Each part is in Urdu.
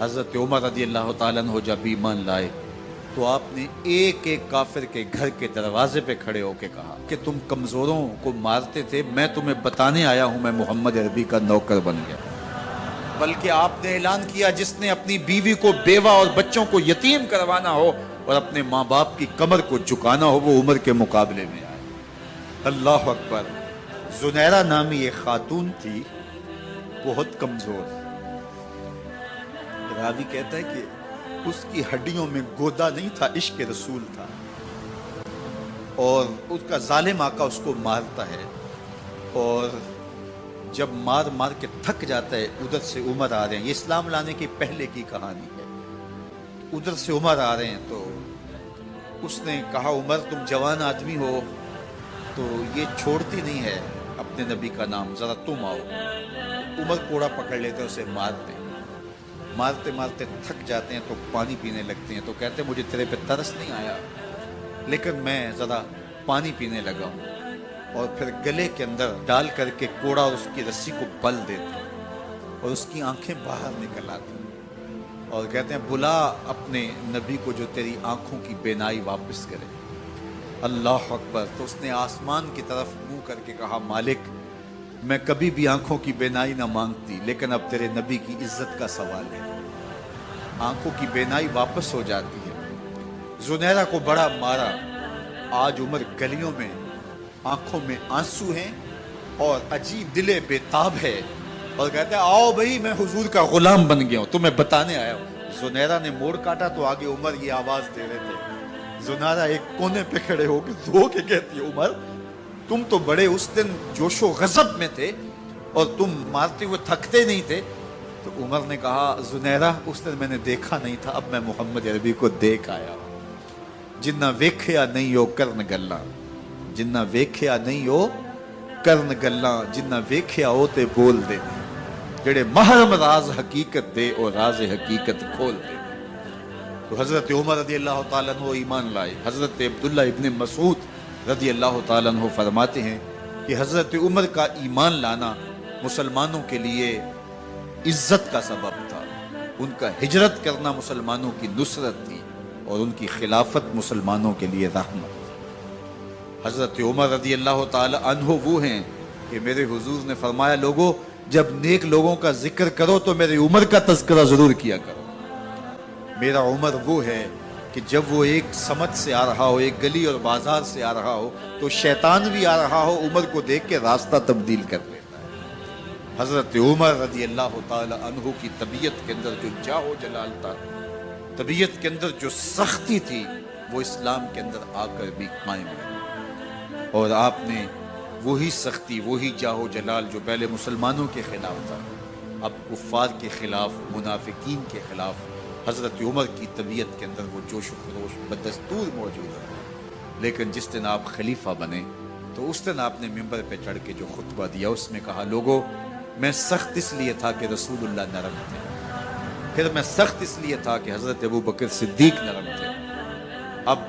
حضرت عمر رضی اللہ تعالیٰ عنہ جب ایمان لائے تو آپ نے ایک ایک کافر کے گھر کے دروازے پہ کھڑے ہو کے کہا کہ تم کمزوروں کو مارتے تھے، میں تمہیں بتانے آیا ہوں میں محمد عربی کا نوکر بن گیا۔ بلکہ آپ نے اعلان کیا جس نے اپنی بیوی کو بیوہ اور بچوں کو یتیم کروانا ہو اور اپنے ماں باپ کی کمر کو جھکانا ہو وہ عمر کے مقابلے میں آئے۔ اللہ اکبر۔ زنیرہ نامی ایک خاتون تھی، بہت کمزور۔ راوی کہتا ہے کہ اس کی ہڈیوں میں گودا نہیں تھا، عشق رسول تھا، اور اس کا ظالم آقا اس کو مارتا ہے، اور جب مار مار کے تھک جاتا ہے ادھر سے عمر آ رہے ہیں، یہ اسلام لانے کی پہلے کی کہانی ہے، ادھر سے عمر آ رہے ہیں تو اس نے کہا عمر تم جوان آدمی ہو تو یہ چھوڑتی نہیں ہے اپنے نبی کا نام، ذرا تم آؤ۔ عمر کوڑا پکڑ لیتے اسے مارتے مارتے مارتے تھک جاتے ہیں تو پانی پینے لگتے ہیں، تو کہتے ہیں مجھے تیرے پہ ترس نہیں آیا لیکن میں ذرا پانی پینے لگا ہوں، اور پھر گلے کے اندر ڈال کر کے کوڑا اور اس کی رسی کو بل دیتے ہیں اور اس کی آنکھیں باہر نکل آتی ہیں اور کہتے ہیں بلا اپنے نبی کو جو تیری آنکھوں کی بینائی واپس کرے۔ اللہ اکبر۔ تو اس نے آسمان کی طرف منہ کر کے کہا مالک میں کبھی بھی آنکھوں کی بینائی نہ مانگتی لیکن اب تیرے نبی کی عزت کا سوال ہے۔ آنکھوں کی بینائی واپس ہو جاتی ہے۔ زنیرہ کو بڑا مارا، آج عمر گلیوں میں آنکھوں میں آنسو ہیں اور عجیب دل بے تاب ہے، اور کہتے ہیں آؤ بھئی میں حضور کا غلام بن گیا ہوں، تمہیں بتانے آیا ہوں۔ زنیرہ نے موڑ کاٹا تو آگے عمر یہ آواز دے رہے تھے۔ زنیرہ ایک کونے پہ کھڑے ہو کے رو کے کہتی ہے عمر تم تو بڑے اس دن جوش و غضب میں تھے اور تم مارتے ہوئے تھکتے نہیں تھے۔ تو عمر نے کہا زنیرہ اس دن میں نے دیکھا نہیں تھا، اب میں محمد عربی کو دیکھ آیا ہوں۔ جنہ ویکھیا نہیں ہو کرن گلاں، جنہ ویکھیا نہیں ہو کرن گلاں، جنہ ویکھیا ہو تے بول دے، جڑے محرم راز حقیقت دے اور راز حقیقت کھول دے۔ تو حضرت عمر رضی اللہ تعالیٰ عنہ ایمان لائے۔ حضرت عبداللہ ابن مسعود رضی اللہ تعالیٰ عنہ فرماتے ہیں کہ حضرت عمر کا ایمان لانا مسلمانوں کے لیے عزت کا سبب تھا، ان کا ہجرت کرنا مسلمانوں کی نصرت تھی اور ان کی خلافت مسلمانوں کے لیے رحمت۔ حضرت عمر رضی اللہ تعالی عنہ وہ ہیں کہ میرے حضور نے فرمایا لوگوں جب نیک لوگوں کا ذکر کرو تو میرے عمر کا تذکرہ ضرور کیا کرو۔ میرا عمر وہ ہے کہ جب وہ ایک سمت سے آ رہا ہو، ایک گلی اور بازار سے آ رہا ہو تو شیطان بھی آ رہا ہو عمر کو دیکھ کے راستہ تبدیل کر لیتا ہے۔ حضرت عمر رضی اللہ تعالی عنہ کی طبیعت کے اندر جو جاہ و جلال تھا، طبیعت کے اندر جو سختی تھی، وہ اسلام کے اندر آ کر بھی قائم رہی، اور آپ نے وہی سختی، وہی جاہ و جلال جو پہلے مسلمانوں کے خلاف تھا اب کفار کے خلاف، منافقین کے خلاف حضرت عمر کی طبیعت کے اندر وہ جوش و خروش بدستور موجود ہے۔ لیکن جس دن آپ خلیفہ بنے تو اس دن آپ نے ممبر پہ چڑھ کے جو خطبہ دیا اس میں کہا لوگوں میں سخت اس لیے تھا کہ رسول اللہ نرم تھے، پھر میں سخت اس لیے تھا کہ حضرت ابو بکر صدیق نرم تھے، اب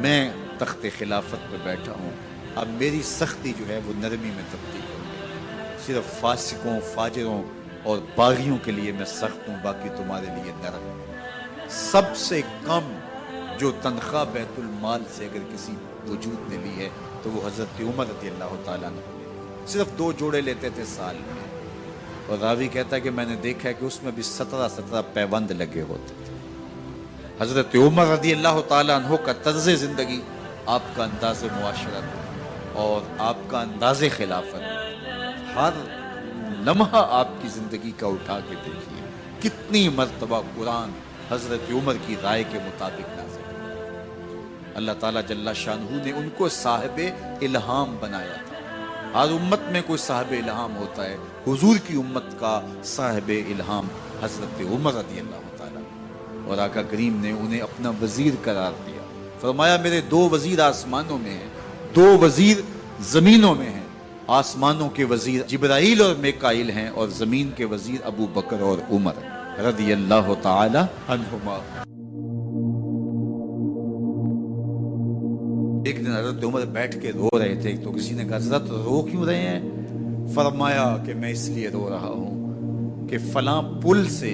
میں تخت خلافت پہ بیٹھا ہوں، اب میری سختی جو ہے وہ نرمی میں تبدیل ہو گئی، صرف فاسقوں، فاجروں اور باغیوں کے لیے میں سخت ہوں، باقی تمہارے لیے نرم ہوں۔ سب سے کم جو تنخواہ بیت المال سے اگر کسی وجود نے لی ہے تو وہ حضرت عمر رضی اللہ تعالیٰ عنہ نے صرف 2 جوڑے لیتے تھے سال میں، اور راوی کہتا ہے کہ میں نے دیکھا ہے کہ اس میں بھی 17 پیوند لگے ہوتے تھے۔ حضرت عمر رضی اللہ تعالیٰ عنہ کا طرز زندگی، آپ کا انداز معاشرت اور آپ کا انداز خلافت، ہر لمحہ آپ کی زندگی کا اٹھا کے دیکھیے کتنی مرتبہ قرآن حضرت عمر کی رائے کے مطابق نازل ہے۔ اللہ تعالیٰ جل شانہ نے ان کو صاحب الہام بنایا تھا۔ ہر امت میں کوئی صاحب الہام ہوتا ہے، حضور کی امت کا صاحب الہام حضرت عمر رضی اللہ تعالیٰ، اور آقا کریم نے انہیں اپنا وزیر قرار دیا۔ فرمایا میرے 2 وزیر آسمانوں میں ہیں، 2 وزیر زمینوں میں ہیں۔ آسمانوں کے وزیر جبرائیل اور میکائیل ہیں اور زمین کے وزیر ابو بکر اور عمر رضی اللہ تعالی عنہما۔ ایک دن حضرت عمر بیٹھ کے رو رہے تھے تو کسی نے کہا حضرت رو کیوں رہے ہیں؟ فرمایا کہ میں اس لیے رو رہا ہوں کہ فلاں پل سے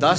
10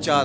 4